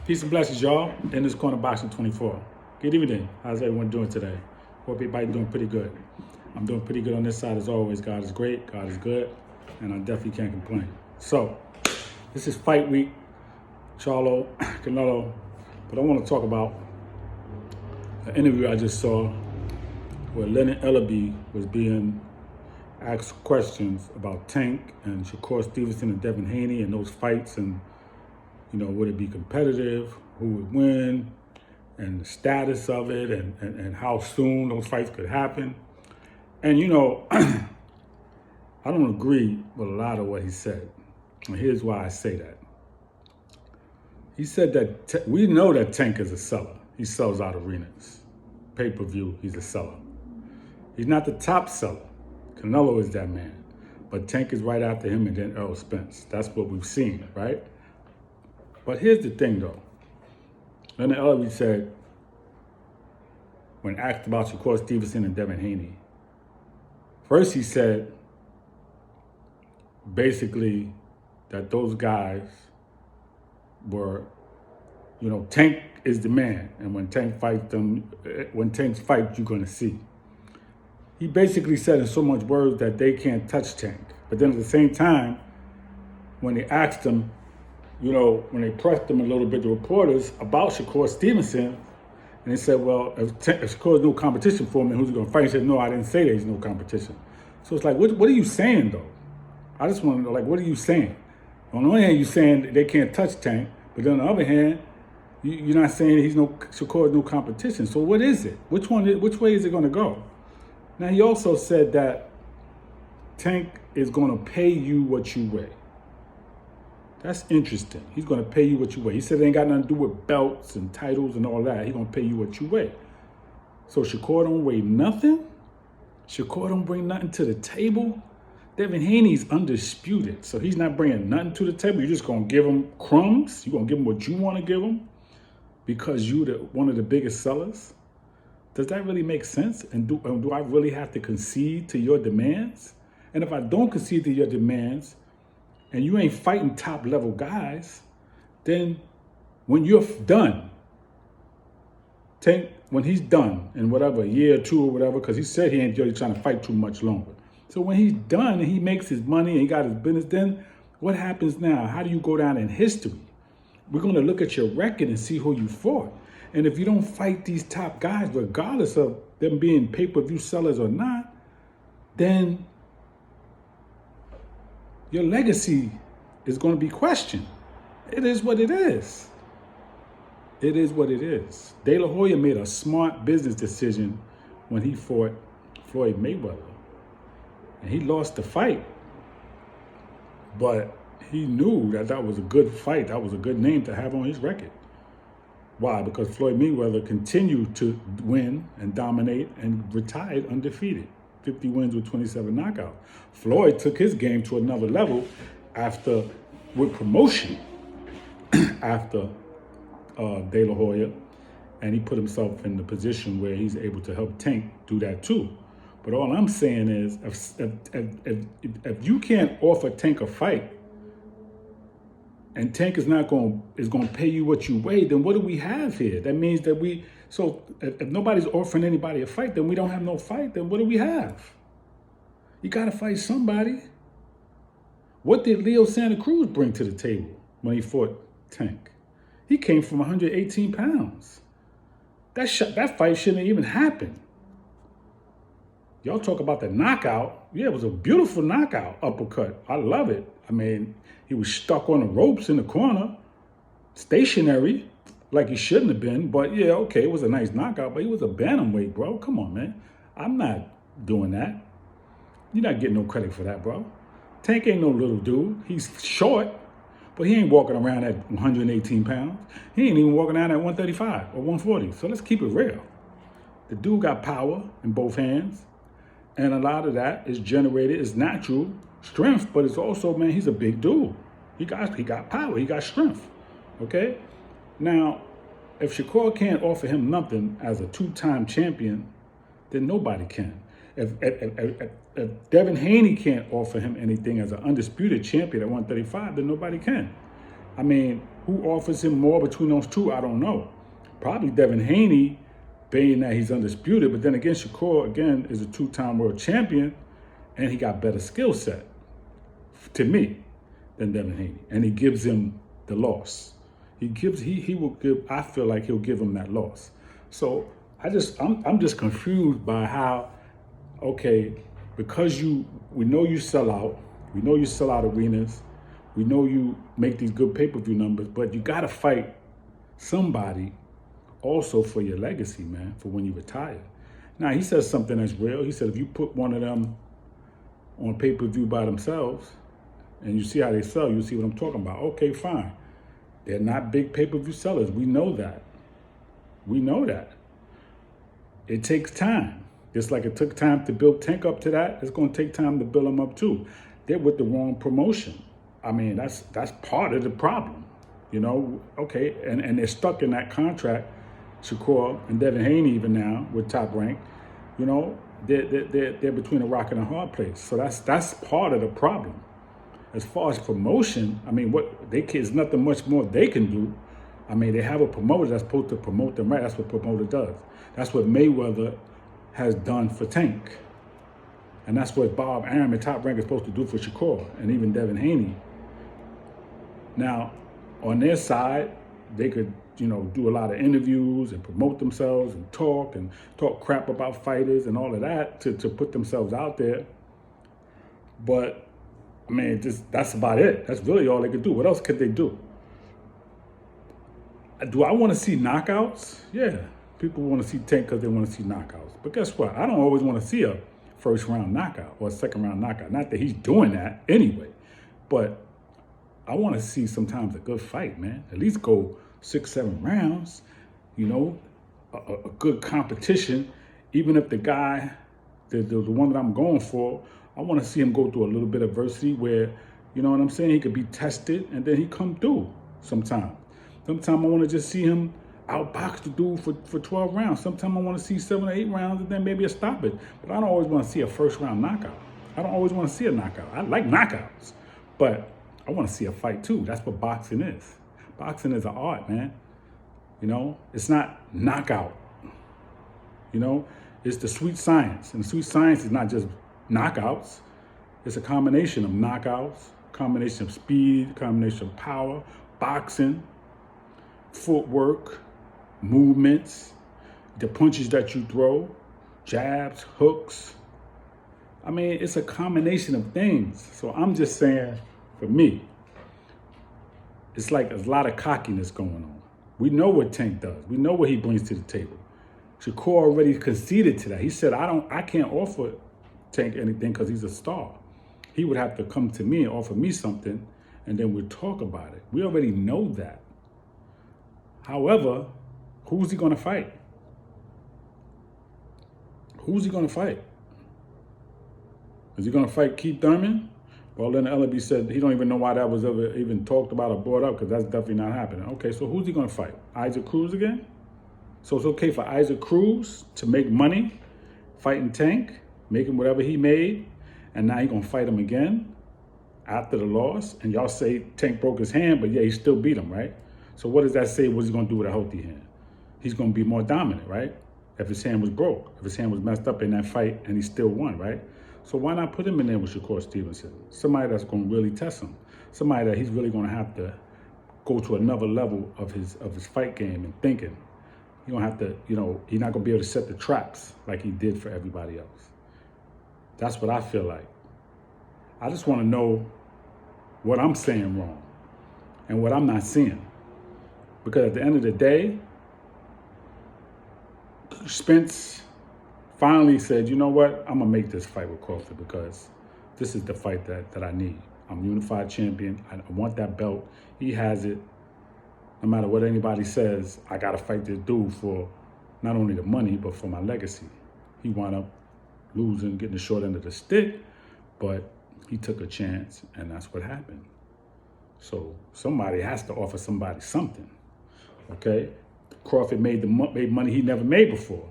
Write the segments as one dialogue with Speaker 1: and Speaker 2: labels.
Speaker 1: Peace and blessings, y'all. In this corner boxing 24. Good evening. How's everyone doing today? Hope everybody doing pretty good. I'm doing pretty good on this side as always. God is great. God is good. And I definitely can't complain. So, this is fight week. Charlo, Canelo. But I want to talk about an interview I just saw where Leonard Ellerbe was being asked questions about Tank and Shakur Stevenson and Devin Haney and those fights, and would it be competitive, who would win, and the status of it, and how soon those fights could happen. And I don't agree with a lot of what he said. And here's why I say that. He said that we know that Tank is a seller. He sells out arenas. Pay-per-view, he's a seller. He's not the top seller. Canelo is that man. But Tank is right after him, and then Errol Spence. That's what we've seen, right? But here's the thing, though. Leonard Ellerbe said, when asked about Shakur Stevenson and Devin Haney, first he said, basically, that those guys were, Tank is the man. And when Tank fights them, when Tank's fight, you're going to see. He basically said in so much words that they can't touch Tank. But then at the same time, when they asked him, when they pressed him a little bit, the reporters, about Shakur Stevenson, and they said, well, if Shakur's no competition for him, then who's he going to fight? He said, no, I didn't say there's no competition. So it's like, what are you saying, though? I just want to know, what are you saying? On the one hand, you're saying they can't touch Tank, but then on the other hand, you're not saying Shakur's no competition. So what is it? Which way is it going to go? Now, he also said that Tank is going to pay you what you weigh. That's interesting. He's going to pay you what you weigh. He said it ain't got nothing to do with belts and titles and all that. He's going to pay you what you weigh. So Shakur don't weigh nothing? Shakur don't bring nothing to the table? Devin Haney's undisputed, so he's not bringing nothing to the table. You're just going to give him crumbs? You're going to give him what you want to give him because you're one of the biggest sellers? Does that really make sense? And do I really have to concede to your demands? And if I don't concede to your demands, and you ain't fighting top level guys, then when you're done, Tank, when he's done in whatever, a year or two or whatever, because he said he ain't really trying to fight too much longer. So when he's done and he makes his money and he got his business, then what happens now? How do you go down in history? We're going to look at your record and see who you fought. And if you don't fight these top guys, regardless of them being pay-per-view sellers or not, then your legacy is going to be questioned. It is what it is. It is what it is. De La Hoya made a smart business decision when he fought Floyd Mayweather. And he lost the fight. But he knew that was a good fight. That was a good name to have on his record. Why? Because Floyd Mayweather continued to win and dominate and retired undefeated. 50 wins with 27 knockouts. Floyd took his game to another level with promotion after De La Hoya, and he put himself in the position where he's able to help Tank do that too. But all I'm saying is, if you can't offer Tank a fight, and Tank is going to pay you what you weigh, then what do we have here? That means that if nobody's offering anybody a fight, then we don't have no fight. Then what do we have? You got to fight somebody. What did Leo Santa Cruz bring to the table when he fought Tank? He came from 118 pounds. That fight shouldn't have even happened. Y'all talk about the knockout. Yeah, it was a beautiful knockout, uppercut. I love it. I mean, he was stuck on the ropes in the corner, stationary, like he shouldn't have been. But yeah, okay, it was a nice knockout, but he was a bantamweight, bro. Come on, man. I'm not doing that. You're not getting no credit for that, bro. Tank ain't no little dude. He's short, but he ain't walking around at 118 pounds. He ain't even walking around at 135 or 140. So let's keep it real. The dude got power in both hands, and a lot of that is generated, is natural strength, but it's also, man, he's a big dude. He got power, he got strength, okay? Now, if Shakur can't offer him nothing as a two-time champion, then nobody can. If Devin Haney can't offer him anything as an undisputed champion at 135, then nobody can. I mean, Who offers him more between those two? I don't know. Probably Devin Haney, being that he's undisputed. But then again, Shakur, again, is a two-time world champion, and he got better skill set, to me, than Devin Haney. And he gives him the loss. He will give, I feel like he'll give him that loss. So I'm just confused by how, okay, because we know you sell out, we know you sell out arenas, we know you make these good pay-per-view numbers, but you gotta fight somebody also for your legacy, man, for when you retire. Now, he says something that's real. He said if you put one of them on pay-per-view by themselves and you see how they sell, you see what I'm talking about. Okay, fine. They're not big pay-per-view sellers. We know that. We know that. It takes time. Just like it took time to build Tank up to that, it's going to take time to build him up too. They're with the wrong promotion. I mean, that's part of the problem. You know, okay, and they're stuck in that contract, Shakur and Devin Haney even now with Top Rank. You know, they're between a rock and a hard place. So that's part of the problem. As far as promotion, I mean, there's nothing much more they can do. I mean, they have a promoter that's supposed to promote them right. That's what promoter does. That's what Mayweather has done for Tank. And that's what Bob Arum and Top Rank is supposed to do for Shakur and even Devin Haney. Now, on their side, they could, do a lot of interviews and promote themselves and talk crap about fighters and all of that to put themselves out there. But, I mean, that's about it. That's really all they could do. What else could they do? Do I want to see knockouts? Yeah. People want to see Tank because they want to see knockouts. But guess what? I don't always want to see a first-round knockout or a second-round knockout. Not that he's doing that anyway. But I want to see sometimes a good fight, man. At least go 6-7 rounds. A good competition. Even if the guy, the one that I'm going for, I want to see him go through a little bit of adversity where, you know what I'm saying, he could be tested and then he come through sometimes. Sometimes I want to just see him outbox the dude for 12 rounds. Sometimes I want to see 7 or 8 rounds and then maybe a stoppage. But I don't always want to see a first-round knockout. I don't always want to see a knockout. I like knockouts. But I want to see a fight too. That's what boxing is. Boxing is an art, man. It's not knockout. It's the sweet science. And the sweet science is not just knockouts. It's a combination of knockouts, combination of speed, combination of power, boxing, footwork, movements, the punches that you throw, jabs, hooks. I mean, it's a combination of things. So I'm just saying, for me, it's like a lot of cockiness going on. We know what Tank does. We know what he brings to the table. Shakur already conceded to that. He said, I can't offer Tank anything because he's a star. He would have to come to me and offer me something, and then we'd talk about it. We already know that. However, who's he going to fight? Who's he going to fight? Is he going to fight Keith Thurman? Well, Leonard Ellerbe said he don't even know why that was ever even talked about or brought up because that's definitely not happening. Okay, so who's he going to fight? Isaac Cruz again? So it's okay for Isaac Cruz to make money fighting Tank, making whatever he made, and now he's going to fight him again after the loss? And y'all say Tank broke his hand, but yeah, he still beat him, right? So what does that say? What's he going to do with a healthy hand? He's going to be more dominant, right? If his hand was broke, if his hand was messed up in that fight and he still won, right? So why not put him in there with Shakur Stevenson? Somebody that's going to really test him. Somebody that he's really going to have to go to another level of his fight game and thinking. He's going to have to, he's not going to be able to set the traps like he did for everybody else. That's what I feel like. I just want to know what I'm saying wrong and what I'm not seeing. Because at the end of the day, Spence finally said, you know what, I'm going to make this fight with Crawford because this is the fight that I need. I'm unified champion. I want that belt. He has it. No matter what anybody says, I got to fight this dude for not only the money, but for my legacy. He wound up losing, getting the short end of the stick, but he took a chance, and that's what happened. So somebody has to offer somebody something, okay? Crawford made money he never made before.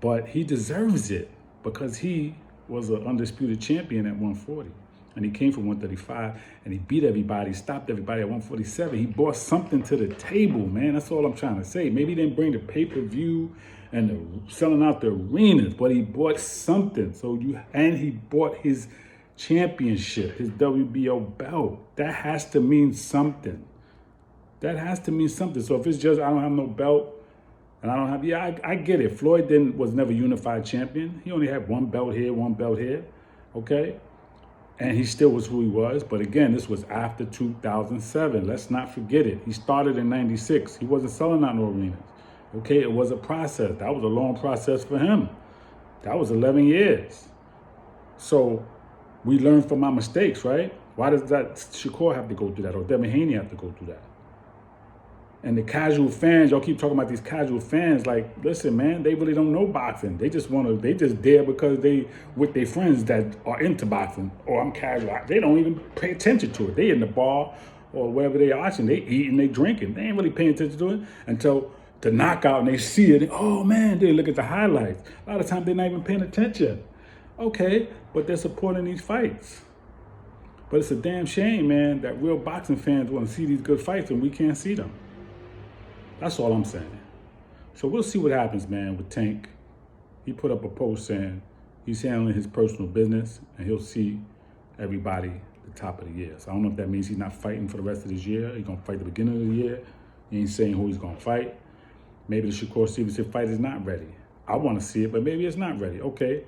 Speaker 1: But he deserves it because he was an undisputed champion at 140. And he came from 135 and he beat everybody, stopped everybody at 147. He brought something to the table, man. That's all I'm trying to say. Maybe he didn't bring the pay-per-view and selling out the arenas, but he brought something. And he brought his championship, his WBO belt. That has to mean something. That has to mean something. So if it's just, I don't have no belt, and I don't have, I get it. Floyd was never unified champion. He only had one belt here, okay? And he still was who he was. But again, this was after 2007. Let's not forget it. He started in 96. He wasn't selling out no arenas. Okay, it was a process. That was a long process for him. That was 11 years. So we learn from our mistakes, right? Why does that Shakur have to go through that, or Devin Haney have to go through that? And the casual fans, y'all keep talking about these casual fans. Like, listen, man, they really don't know boxing. They just there because they with their friends that are into boxing. Or I'm casual. They don't even pay attention to it. They in the bar or wherever they are watching. They eating, they drinking. They ain't really paying attention to it until the knockout and they see it. Oh man, they look at the highlights. A lot of times they're not even paying attention. Okay, but they're supporting these fights. But it's a damn shame, man, that real boxing fans want to see these good fights and we can't see them. That's all I'm saying. So we'll see what happens, man, with Tank. He put up a post saying he's handling his personal business and he'll see everybody at the top of the year. So I don't know if that means he's not fighting for the rest of this year. He's going to fight the beginning of the year. He ain't saying who he's going to fight. Maybe the Shakur Stevenson fight is not ready. I want to see it, but maybe it's not ready. Okay,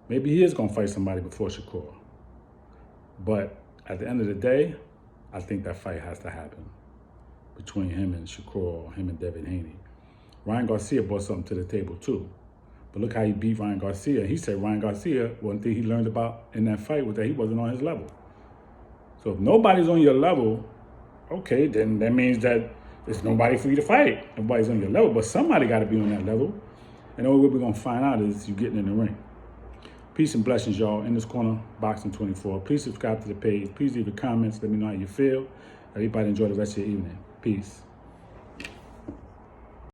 Speaker 1: maybe he is going to fight somebody before Shakur. But at the end of the day, I think that fight has to happen between him and Shakur, or him and Devin Haney. Ryan Garcia brought something to the table too. But look how he beat Ryan Garcia. He said Ryan Garcia, one thing he learned about in that fight was that he wasn't on his level. So if nobody's on your level, okay, then that means that there's nobody for you to fight. Nobody's on your level, but somebody got to be on that level. And the only way we're going to find out is you getting in the ring. Peace and blessings, y'all. In this corner, Boxing 24. Please subscribe to the page. Please leave your comments. Let me know how you feel. Everybody enjoy the rest of your evening. Peace.